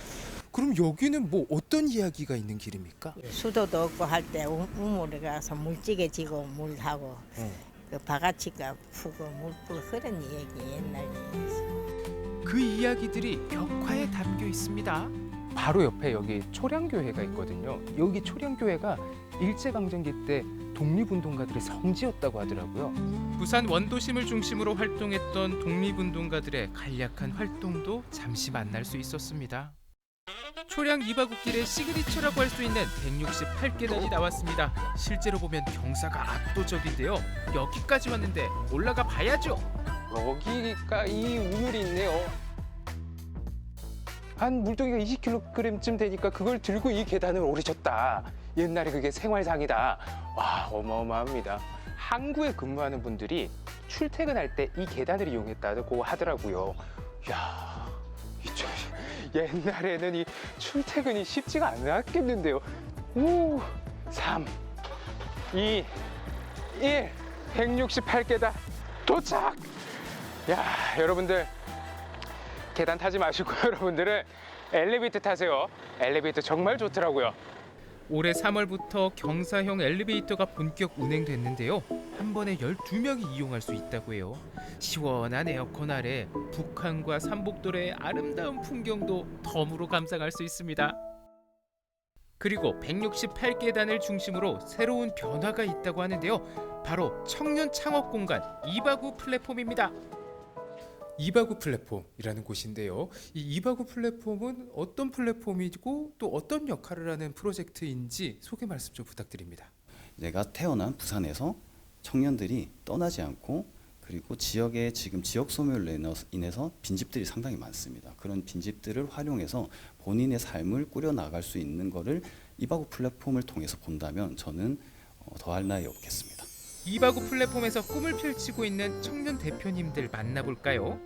그럼 여기는 뭐 어떤 이야기가 있는 길입니까? 수도도 없고 할 때 우물에 가서 물찌개 지고 물 하고 그 바가지가 푸고 물풀 흐른 얘기 옛날에 그 이야기들이 벽화에 담겨 있습니다. 바로 옆에 여기 초량교회가 있거든요. 여기 초량교회가 일제강점기 때 독립운동가들의 성지였다고 하더라고요. 부산 원도심을 중심으로 활동했던 독립운동가들의 간략한 활동도 잠시 만날 수 있었습니다. 초량 이바구길의 시그니처라고 할 수 있는 168계단이 나왔습니다. 실제로 보면 경사가 압도적인데요. 여기까지 왔는데 올라가 봐야죠. 여기가 이 우물이 있네요. 한 물동이가 20kg쯤 되니까 그걸 들고 이 계단을 오르셨다. 옛날에 그게 생활상이다. 와, 어마어마합니다. 항구에 근무하는 분들이 출퇴근할 때 이 계단을 이용했다고 하더라고요. 이야, 옛날에는 이 출퇴근이 쉽지가 않았겠는데요. 5, 3, 2, 1, 168계단 도착! 야, 여러분들 계단 타지 마시고 여러분들은 엘리베이터 타세요. 엘리베이터 정말 좋더라고요. 올해 3월부터 경사형 엘리베이터가 본격 운행됐는데요. 한 번에 12명이 이용할 수 있다고 해요. 시원한 에어컨 아래 북한과 삼복도의 아름다운 풍경도 덤으로 감상할 수 있습니다. 그리고 168계단을 중심으로 새로운 변화가 있다고 하는데요. 바로 청년 창업 공간 이바구 플랫폼입니다. 이바구 플랫폼이라는 곳인데요. 이 이바구 플랫폼은 어떤 플랫폼이고 또 어떤 역할을 하는 프로젝트인지 소개 말씀 좀 부탁드립니다. 내가 태어난 부산에서 청년들이 떠나지 않고 그리고 지역에 지금 지역 소멸로 인해서 빈집들이 상당히 많습니다. 그런 빈집들을 활용해서 본인의 삶을 꾸려 나갈 수 있는 거를 이바구 플랫폼을 통해서 본다면 저는 더할 나위 없겠습니다. 이바구 플랫폼에서 꿈을 펼치고 있는 청년 대표님들 만나볼까요?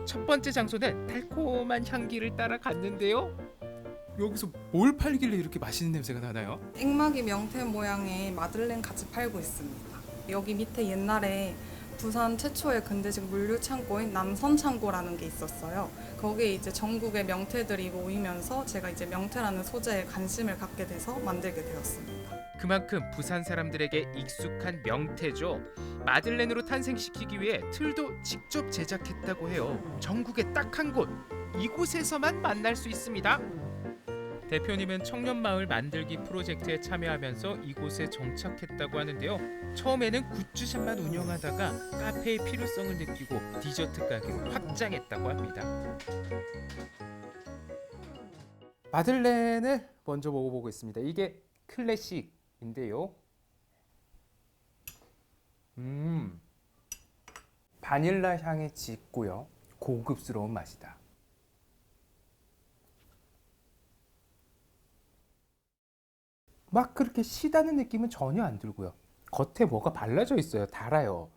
첫 번째 장소는 달콤한 향기를 따라 갔는데요. 여기서 뭘 팔길래 이렇게 맛있는 냄새가 나나요? 액막이 명태 모양의 마들렌 같이 팔고 있습니다. 여기 밑에 옛날에 부산 최초의 근대식 물류 창고인 남선창고라는 게 있었어요. 거기에 이제 전국의 명태들이 모이면서 제가 이제 명태라는 소재에 관심을 갖게 돼서 만들게 되었습니다. 그만큼 부산 사람들에게 익숙한 명태죠. 마들렌으로 탄생시키기 위해 틀도 직접 제작했다고 해요. 전국에 딱 한 곳, 이곳에서만 만날 수 있습니다. 대표님은 청년마을 만들기 프로젝트에 참여하면서 이곳에 정착했다고 하는데요. 처음에는 굿즈샵만 운영하다가 카페의 필요성을 느끼고 디저트 가게로 확장했다고 합니다. 마들렌을 먼저 먹어보겠습니다. 이게 클래식인데요. 바닐라 향이 짙고요. 고급스러운 맛이다. 막 그렇게 시다는 느낌은 전혀 안 들고요. 겉에 뭐가 발라져 있어요. 달아요.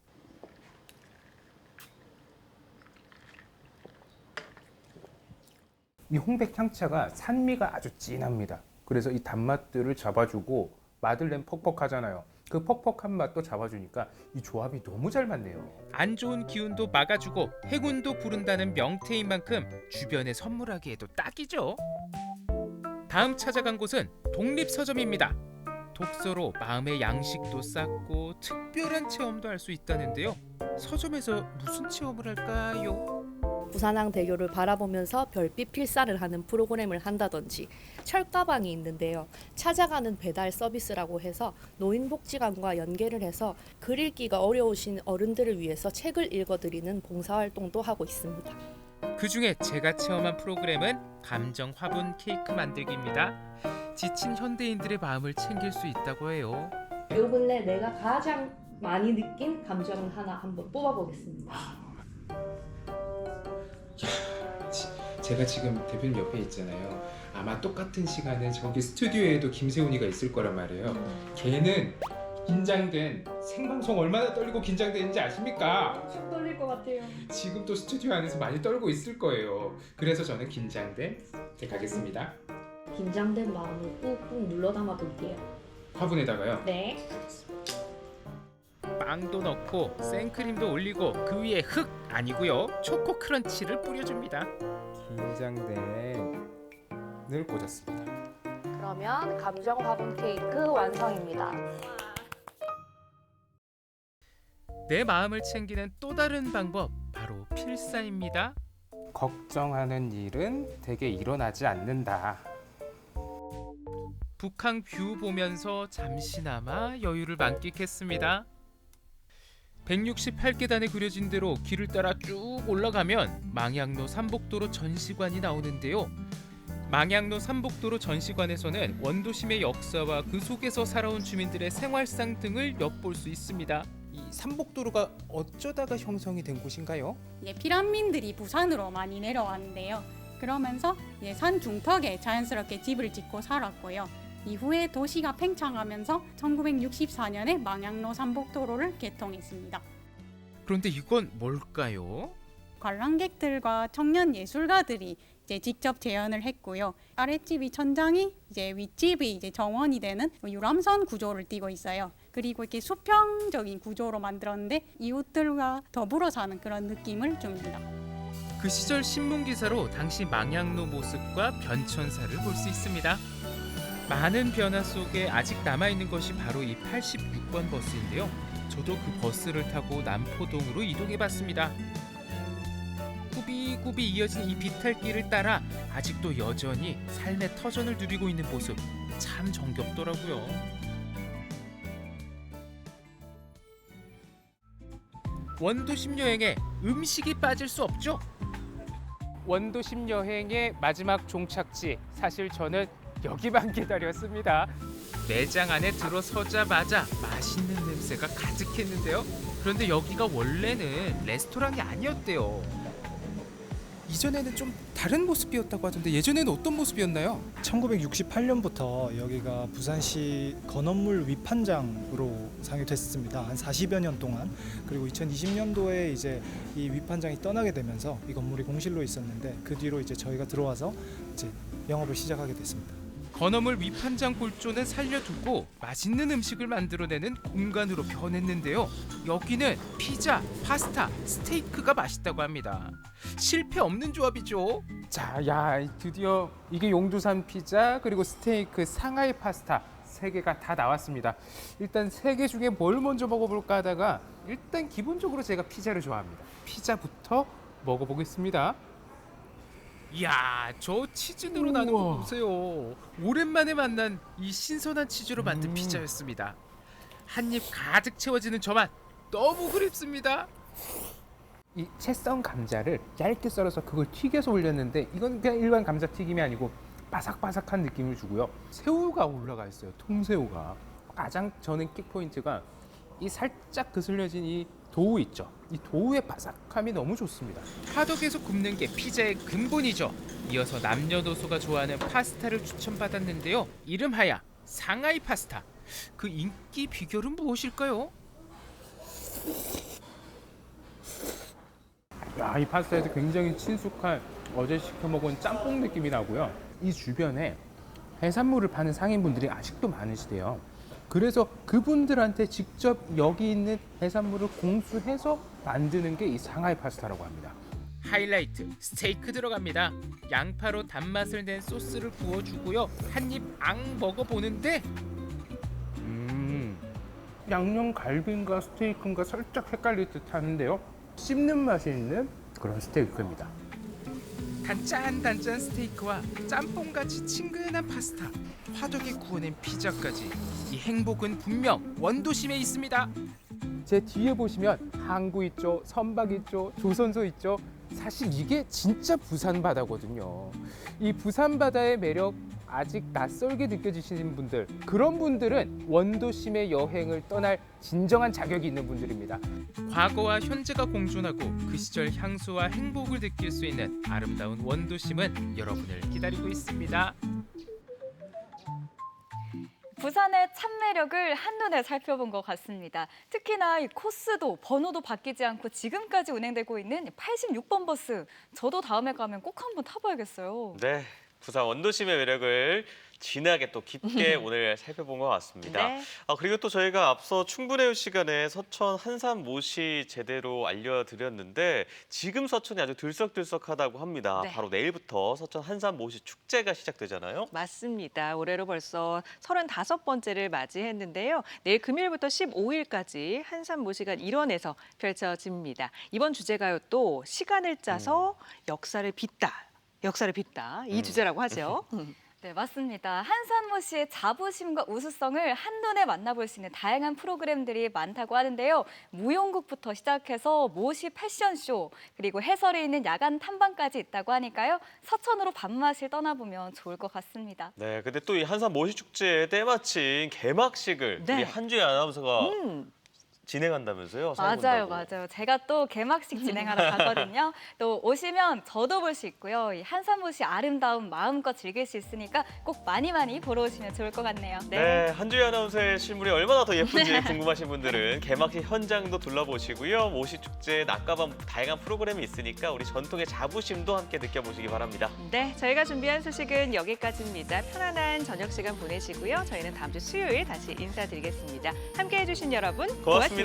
이 홍백 향차가 산미가 아주 진합니다. 그래서 이 단맛들을 잡아주고 마들렌 퍽퍽하잖아요. 그 퍽퍽한 맛도 잡아주니까 이 조합이 너무 잘 맞네요. 안 좋은 기운도 막아주고 해군도 부른다는 명태인 만큼 주변에 선물하기에도 딱이죠. 다음 찾아간 곳은 독립서점입니다. 독서로 마음의 양식도 쌓고 특별한 체험도 할 수 있다는데요. 서점에서 무슨 체험을 할까요? 부산항대교를 바라보면서 별빛 필사를 하는 프로그램을 한다든지 철가방이 있는데요. 찾아가는 배달 서비스라고 해서 노인복지관과 연계를 해서 글 읽기가 어려우신 어른들을 위해서 책을 읽어드리는 봉사활동도 하고 있습니다. 그중에 제가 체험한 프로그램은 감정 화분 케이크 만들기입니다. 지친 현대인들의 마음을 챙길 수 있다고 해요. 요 근래 내가 가장 많이 느낀 감정을 하나 한번 뽑아보겠습니다. 제가 지금 대표님 옆에 있잖아요. 아마 똑같은 시간에 저기 스튜디오에도 김세훈이가 있을 거란 말이에요. 걔는 긴장된 생방송 얼마나 떨리고 긴장되는지 아십니까? 확 떨릴 것 같아요. 지금 또 스튜디오 안에서 많이 떨고 있을 거예요. 그래서 저는 긴장된 가겠습니다. 긴장된 마음을 꾹꾹 눌러 담아 볼게요. 화분에다가요. 네. 빵도 넣고 생크림도 올리고 그 위에 흙 아니고요. 초코 크런치를 뿌려줍니다. 긴장된을 꽂았습니다. 그러면 감정 화분 케이크 완성입니다. 내 마음을 챙기는 또 다른 방법 바로 필사입니다. 걱정하는 일은 대개 일어나지 않는다. 북한 뷰 보면서 잠시나마 여유를 만끽했습니다. 168계단에 그려진 대로 길을 따라 쭉 올라가면 망향로 삼복도로 전시관이 나오는데요. 망향로 삼복도로 전시관에서는 원도심의 역사와 그 속에서 살아온 주민들의 생활상 등을 엿볼 수 있습니다. 이 삼복도로가 어쩌다가 형성이 된 곳인가요? 피란민들이 부산으로 많이 내려왔는데요. 그러면서 산 중턱에 자연스럽게 집을 짓고 살았고요. 이후에 도시가 팽창하면서 1964년에 망향로 삼복도로를 개통했습니다. 그런데 이건 뭘까요? 관람객들과 청년 예술가들이 직접 재현을 했고요. 아랫집이 천장이 윗집이 정원이 되는 유람선 구조를 띠고 있어요. 그리고 이렇게 수평적인 구조로 만들었는데 이웃들과 더불어 사는 그런 느낌을 줍니다. 그 시절 신문 기사로 당시 망향로 모습과 변천사를 볼 수 있습니다. 많은 변화 속에 아직 남아있는 것이 바로 이 86번 버스인데요. 저도 그 버스를 타고 남포동으로 이동해봤습니다. 꾸비꾸비 이어진 이 비탈길을 따라 아직도 여전히 삶의 터전을 누리고 있는 모습 참 정겹더라고요. 원도심 여행에 음식이 빠질 수 없죠. 원도심 여행의 마지막 종착지, 사실 저는 여기만 기다렸습니다. 매장 안에 들어서자마자 맛있는 냄새가 가득했는데요. 그런데 여기가 원래는 레스토랑이 아니었대요. 이전에는 좀 다른 모습이었다고 하던데 예전에는 어떤 모습이었나요? 1968년부터 여기가 부산시 건어물 위판장으로 상유됐습니다. 한 40여 년 동안. 그리고 2020년도에 이제 이 위판장이 떠나게 되면서 이 건물이 공실로 있었는데 그 뒤로 이제 저희가 들어와서 이제 영업을 시작하게 됐습니다. 건어물 위판장 골조는 살려두고 맛있는 음식을 만들어내는 공간으로 변했는데요. 여기는 피자, 파스타, 스테이크가 맛있다고 합니다. 실패 없는 조합이죠. 자, 야, 드디어 이게 용두산 피자 그리고 스테이크, 상하이 파스타 3개가 다 나왔습니다. 일단 3개 중에 뭘 먼저 먹어볼까 하다가 일단 기본적으로 제가 피자를 좋아합니다. 피자부터 먹어보겠습니다. 이야, 저 치즈 늘어나는 거 보세요. 오랜만에 만난 이 신선한 치즈로 만든 피자였습니다. 한 입 가득 채워지는 저 맛 너무 그립습니다. 이 채 썬 감자를 얇게 썰어서 그걸 튀겨서 올렸는데 이건 그냥 일반 감자튀김이 아니고 바삭바삭한 느낌을 주고요. 새우가 올라가 있어요. 통새우가. 가장 저는 킥포인트가 이 살짝 그슬려진 이 도우 있죠. 이 도우의 바삭함이 너무 좋습니다. 화덕에서 굽는 게 피자의 근본이죠. 이어서 남녀노소가 좋아하는 파스타를 추천받았는데요. 이름하야 상하이 파스타. 그 인기 비결은 무엇일까요? 야, 이 파스타에서 굉장히 친숙한 어제 시켜 먹은 짬뽕 느낌이 나고요. 이 주변에 해산물을 파는 상인분들이 아직도 많으시대요. 그래서 그분들한테 직접 여기 있는 해산물을 공수해서 만드는 게 이 상하이 파스타라고 합니다. 하이라이트 스테이크 들어갑니다. 양파로 단맛을 낸 소스를 부어주고요. 한 입 앙 먹어보는데 양념 갈비인가 스테이크인가 살짝 헷갈릴 듯 하는데요. 씹는 맛이 있는 그런 스테이크입니다. 단짠단짠 스테이크와 짬뽕같이 친근한 파스타, 화덕에 구워낸 피자까지 이 행복은 분명 원도심에 있습니다. 제 뒤에 보시면 항구 있죠, 선박 있죠, 조선소 있죠. 사실 이게 진짜 부산 바다거든요. 이 부산 바다의 매력 아직 낯설게 느껴지시는 분들, 그런 분들은 원도심의 여행을 떠날 진정한 자격이 있는 분들입니다. 과거와 현재가 공존하고 그 시절 향수와 행복을 느낄 수 있는 아름다운 원도심은 여러분을 기다리고 있습니다. 부산의 참 매력을 한눈에 살펴본 것 같습니다. 특히나 이 코스도 번호도 바뀌지 않고 지금까지 운행되고 있는 86번 버스. 저도 다음에 가면 꼭 한번 타봐야겠어요. 네, 부산 원도심의 매력을 진하게 또 깊게 오늘 살펴본 것 같습니다. 네. 그리고 또 저희가 앞서 충분해요 시간에 서천 한산못이 제대로 알려드렸는데 지금 서천이 아주 들썩들썩하다고 합니다. 네. 바로 내일부터 서천 한산못이 축제가 시작되잖아요. 맞습니다. 올해로 벌써 35번째를 맞이했는데요. 내일 금요일부터 15일까지 한산모시간 일원에서 펼쳐집니다. 이번 주제가요 또 시간을 짜서 역사를 빚다. 이 주제라고 하죠. 네, 맞습니다. 한산모 씨의 자부심과 우수성을 한눈에 만나볼 수 있는 다양한 프로그램들이 많다고 하는데요. 무용국부터 시작해서 모시 패션쇼, 그리고 해설이 있는 야간 탐방까지 있다고 하니까요. 서천으로 밤맛을 떠나보면 좋을 것 같습니다. 네, 근데 또 이 한산모시축제에 때마침 개막식을 네. 우리 한주희 아나운서가 진행한다면서요? 사회 본다고. 맞아요. 제가 또 개막식 진행하러 가거든요. 또 오시면 저도 볼 수 있고요. 이 한산모시 아름다움 마음껏 즐길 수 있으니까 꼭 많이 보러 오시면 좋을 것 같네요. 네, 한주희 아나운서의 실물이 얼마나 더 예쁜지 궁금하신 분들은 개막식 현장도 둘러보시고요. 모시축제 낮과 밤 다양한 프로그램이 있으니까 우리 전통의 자부심도 함께 느껴보시기 바랍니다. 네, 저희가 준비한 소식은 여기까지입니다. 편안한 저녁 시간 보내시고요. 저희는 다음 주 수요일 다시 인사드리겠습니다. 함께해 주신 여러분 고맙습니다.